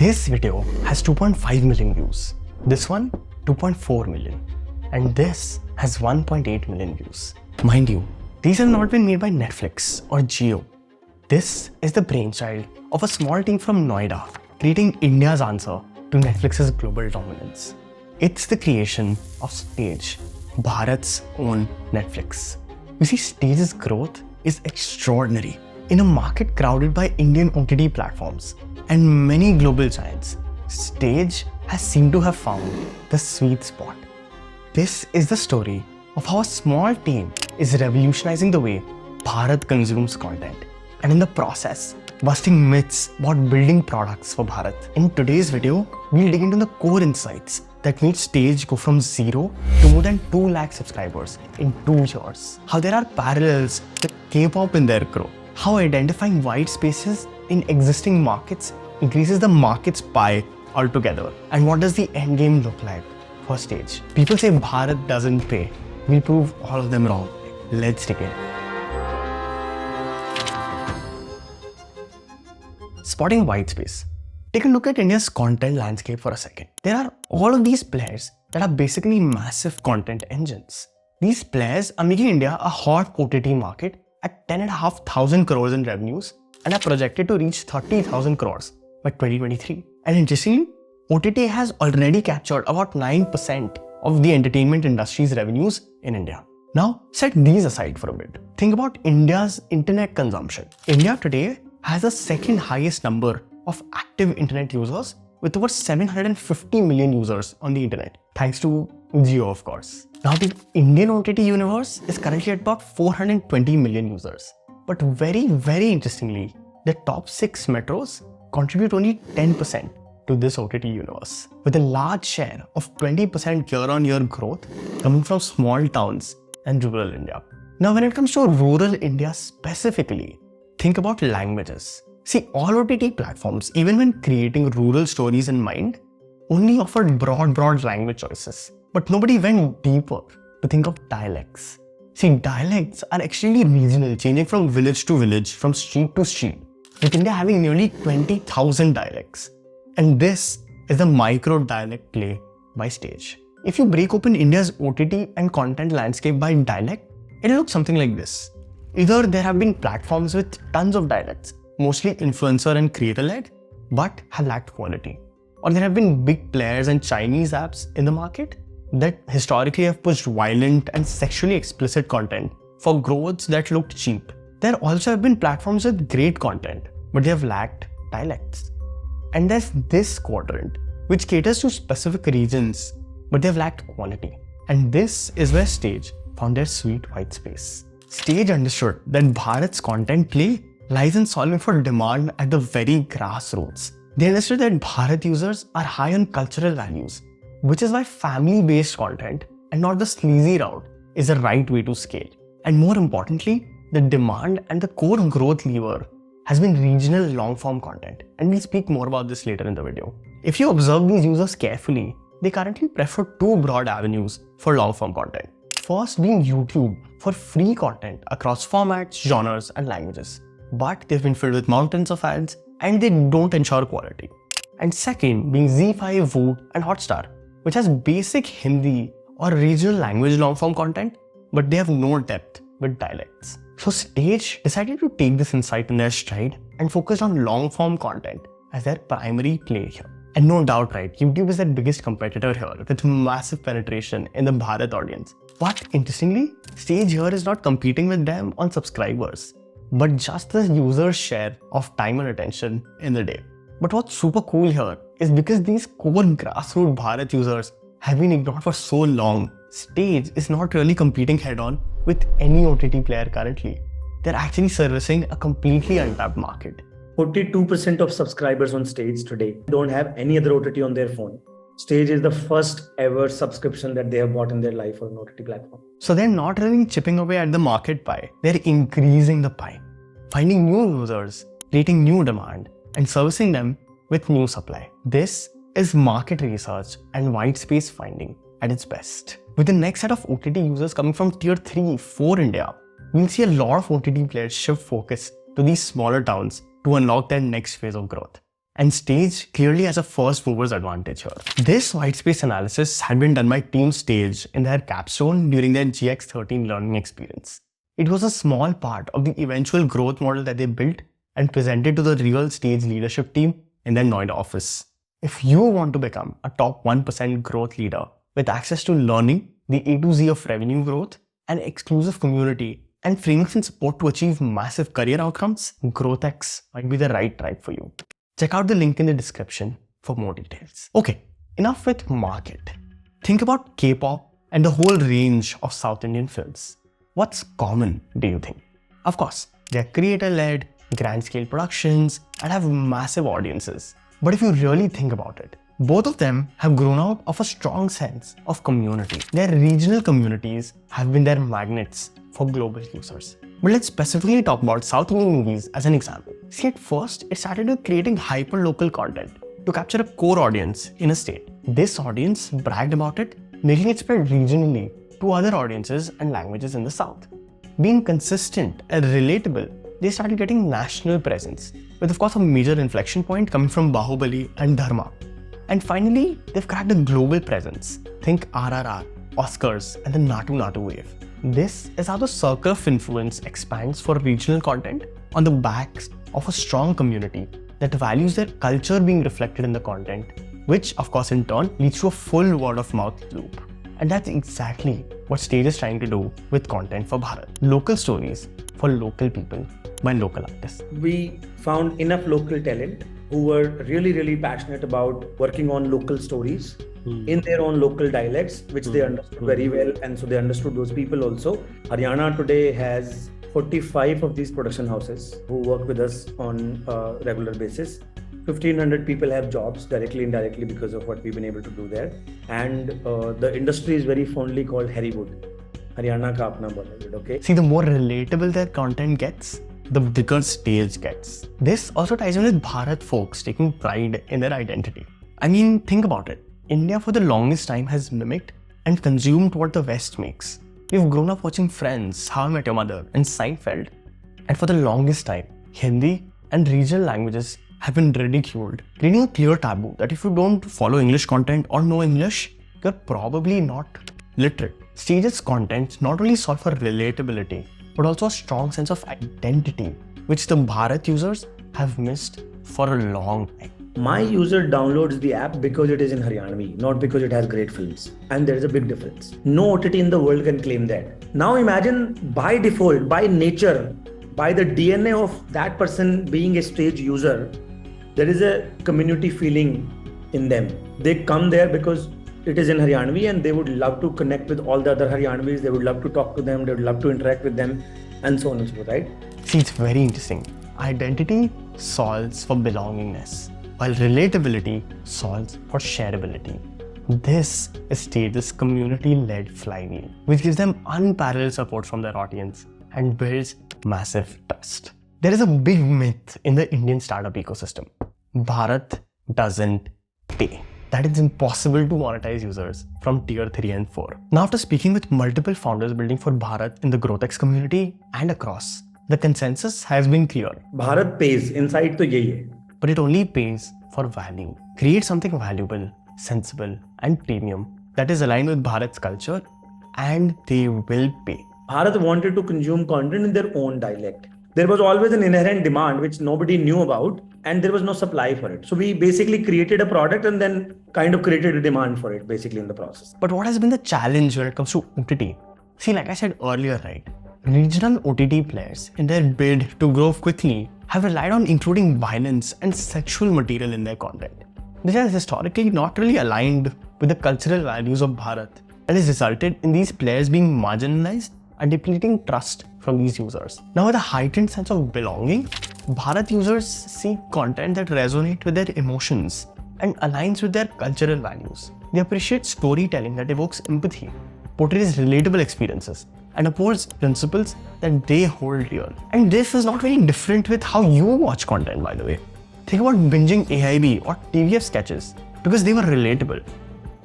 This video has 2.5 million views. This one, 2.4 million. And this has 1.8 million views. Mind you, these have not been made by Netflix or Jio. This is the brainchild of a small team from Noida, creating India's answer to Netflix's global dominance. It's the creation of Stage, Bharat's own Netflix. You see, Stage's growth is extraordinary. In a market crowded by Indian OTT platforms and many global giants, Stage has seemed to have found the sweet spot. This is the story of how a small team is revolutionizing the way Bharat consumes content, and in the process, busting myths about building products for Bharat. In today's video, we'll dig into the core insights that made Stage go from 0 to more than 2 lakh subscribers in 2 years. How there are parallels with K-pop in their growth. How identifying white spaces in existing markets increases the market's pie altogether. And what does the end game look like for Stage? People say Bharat doesn't pay. We'll prove all of them wrong. Let's dig in. Spotting white space. Take a look at India's content landscape for a second. There are all of these players that are basically massive content engines. These players are making India a hot OTT market at 10,500 crores in revenues and are projected to reach 30,000 crores by 2023. And interestingly, OTT has already captured about 9% of the entertainment industry's revenues in India. Now, set these aside for a bit. Think about India's internet consumption. India today has the second highest number of active internet users with over 750 million users on the internet, thanks to Jio, of course. Now, the Indian OTT universe is currently at about 420 million users. But very, very interestingly, the top 6 metros contribute only 10% to this OTT universe, with a large share of 20% year-on-year growth coming from small towns and rural India. Now, when it comes to rural India specifically, think about languages. See, all OTT platforms, even when creating rural stories in mind, only offered broad language choices. But nobody went deeper to think of dialects. See, dialects are extremely regional, changing from village to village, from street to street, with India having nearly 20,000 dialects. And this is the micro-dialect play by Stage. If you break open India's OTT and content landscape by dialect, it'll look something like this. Either there have been platforms with tons of dialects, mostly influencer and creator-led, but have lacked quality. Or there have been big players and Chinese apps in the market that historically have pushed violent and sexually explicit content for growths that looked cheap. There also have been platforms with great content, but they have lacked dialects. And there's this quadrant, which caters to specific regions, but they've lacked quality. And this is where Stage found their sweet white space. Stage understood that Bharat's content play lies in solving for demand at the very grassroots. They understood that Bharat users are high on cultural values, which is why family-based content and not the sleazy route is the right way to scale. And more importantly, the demand and the core growth lever has been regional long-form content, and we'll speak more about this later in the video. If you observe these users carefully, they currently prefer 2 broad avenues for long-form content. First being YouTube for free content across formats, genres, and languages. But they've been filled with mountains of ads and they don't ensure quality. And second being ZEE5, Voot, and Hotstar, which has basic Hindi or regional language long-form content, but they have no depth with dialects. So Stage decided to take this insight in their stride and focused on long-form content as their primary play here. And no doubt, right, YouTube is their biggest competitor here with massive penetration in the Bharat audience. But interestingly, Stage here is not competing with them on subscribers, but just the user's share of time and attention in the day. But what's super cool here is because these core grassroots Bharat users have been ignored for so long, Stage is not really competing head-on with any OTT player currently. They're actually servicing a completely untapped market. 42% of subscribers on Stage today don't have any other OTT on their phone. Stage is the first ever subscription that they have bought in their life on an OTT platform. So they're not really chipping away at the market pie, they're increasing the pie, finding new users, creating new demand, and servicing them with new supply. This is market research and white space finding at its best. With the next set of OTT users coming from tier 3, 4 India, we'll see a lot of OTT players shift focus to these smaller towns to unlock their next phase of growth. And Stage clearly has a first mover's advantage here. This white space analysis had been done by Team Stage in their capstone during their GX13 learning experience. It was a small part of the eventual growth model that they built and presented to the real Stage leadership team in their Noida office. If you want to become a top 1% growth leader with access to learning, the A to Z of revenue growth, an exclusive community, and frameworks and support to achieve massive career outcomes, GrowthX might be the right tribe for you. Check out the link in the description for more details. Okay, enough with market. Think about K-pop and the whole range of South Indian films. What's common, do you think? Of course, they're creator-led, grand-scale productions, and have massive audiences. But if you really think about it, both of them have grown out of a strong sense of community. Their regional communities have been their magnets for global users. But let's specifically talk about South Indian movies as an example. See, at first, it started with creating hyper-local content to capture a core audience in a state. This audience bragged about it, making it spread regionally to other audiences and languages in the South. Being consistent and relatable, they started getting national presence, with of course a major inflection point coming from Bahubali and Dharma. And finally, they've cracked a global presence. Think RRR, Oscars, and the Natu Natu wave. This is how the circle of influence expands for regional content on the backs of a strong community that values their culture being reflected in the content, which of course in turn leads to a full word-of-mouth loop. And that's exactly what Stage is trying to do with content for Bharat. Local stories for local people by local artists. We found enough local talent who were really passionate about working on local stories in their own local dialects, which they understood very well, and so they understood those people also. Haryana today has 45 of these production houses who work with us on a regular basis. 1,500 people have jobs directly, indirectly because of what we've been able to do there. And the industry is very fondly called Harrywood. Haryana ka apna Bollywood, okay? See, the more relatable their content gets, the bigger Stage gets. This also ties in with Bharat folks taking pride in their identity. I mean, think about it. India for the longest time has mimicked and consumed what the West makes. We've grown up watching Friends, How I Met Your Mother, and Seinfeld. And for the longest time, Hindi and regional languages have been ridiculed, creating a clear taboo that if you don't follow English content or know English, you're probably not literate. Stage's content not only solve for relatability, but also a strong sense of identity, which the Bharat users have missed for a long time. My user downloads the app because it is in Haryanvi, not because it has great films. And there is a big difference. No OTT in the world can claim that. Now imagine by default, by nature, by the DNA of that person being a Stage user, there is a community feeling in them. They come there because it is in Haryanvi and they would love to connect with all the other Haryanvis. They would love to talk to them. They would love to interact with them, and so on and so forth, right? See, it's very interesting. Identity solves for belongingness, while relatability solves for shareability. This is Stage's community-led flywheel, which gives them unparalleled support from their audience and builds massive trust. There is a big myth in the Indian startup ecosystem. Bharat doesn't pay. That it's impossible to monetize users from tier 3 and 4. Now, after speaking with multiple founders building for Bharat in the GrowthX community and across, the consensus has been clear. Bharat pays, inside to yehi hai. But it only pays for value. Create something valuable, sensible, and premium that is aligned with Bharat's culture, and they will pay. Bharat wanted to consume content in their own dialect. There was always an inherent demand which nobody knew about, and there was no supply for it. So we basically created a product and then kind of created a demand for it basically in the process. But what has been the challenge when it comes to OTT? See, like I said earlier, right? Regional OTT players, in their bid to grow quickly, have relied on including violence and sexual material in their content. This has historically not really aligned with the cultural values of Bharat and has resulted in these players being marginalized and depleting trust from these users. Now, with a heightened sense of belonging, Bharat users seek content that resonates with their emotions and aligns with their cultural values. They appreciate storytelling that evokes empathy, portrays relatable experiences, and upholds principles that they hold dear. And this is not very different with how you watch content, by the way. Think about binging AIB or TVF sketches because they were relatable.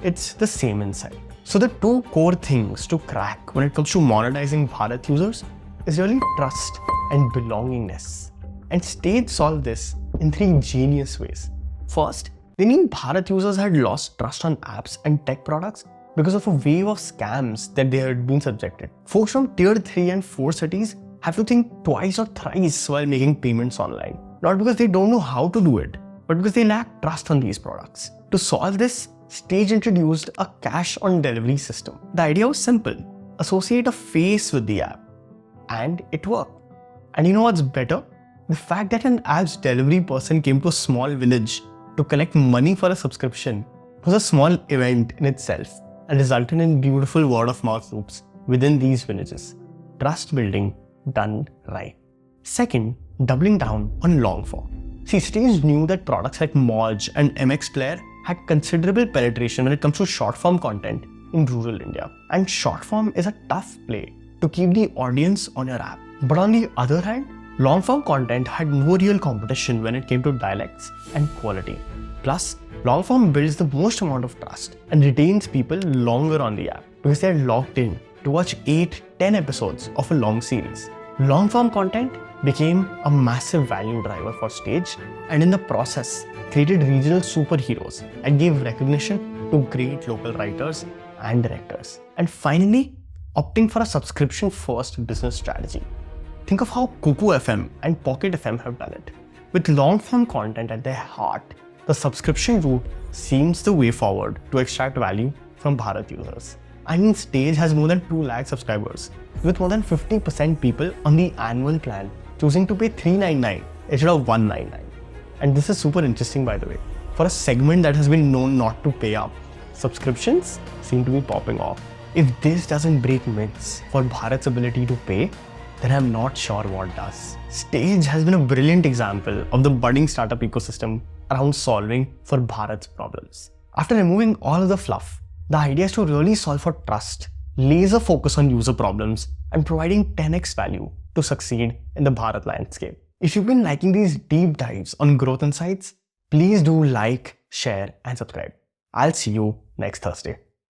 It's the same inside. So the two core things to crack when it comes to monetizing Bharat users is really trust and belongingness. And Stage solved this in 3 genius ways. First, they knew Bharat users had lost trust on apps and tech products because of a wave of scams that they had been subjected. Folks from tier 3 and 4 cities have to think twice or thrice while making payments online. Not because they don't know how to do it, but because they lack trust on these products. To solve this, Stage introduced a cash on delivery system. The idea was simple: associate a face with the app. And it worked. And you know what's better? The fact that an app's delivery person came to a small village to collect money for a subscription was a small event in itself and resulted in beautiful word of mouth loops within these villages. Trust building done right. Second, doubling down on long form. See, Stage knew that products like Moj and MX Player had considerable penetration when it comes to short form content in rural India. And short form is a tough play to keep the audience on your app. But on the other hand, long form content had no real competition when it came to dialects and quality. Plus, long form builds the most amount of trust and retains people longer on the app because they are logged in to watch 8-10 episodes of a long series. Long form content became a massive value driver for Stage, and in the process created regional superheroes and gave recognition to great local writers and directors. And finally, opting for a subscription first business strategy. Think of how Kuku FM and Pocket FM have done it. With long form content at their heart, the subscription route seems the way forward to extract value from Bharat users. I mean, Stage has more than 2 lakh subscribers, with more than 50% people on the annual plan choosing to pay $399 instead of $199. And this is super interesting, by the way. For a segment that has been known not to pay up, subscriptions seem to be popping off. If this doesn't break myths for Bharat's ability to pay, then I'm not sure what does. Stage has been a brilliant example of the budding startup ecosystem around solving for Bharat's problems. After removing all of the fluff, the idea is to really solve for trust, laser focus on user problems, and providing 10x value to succeed in the Bharat landscape. If you've been liking these deep dives on growth insights, please do like, share, and subscribe. I'll see you next Thursday.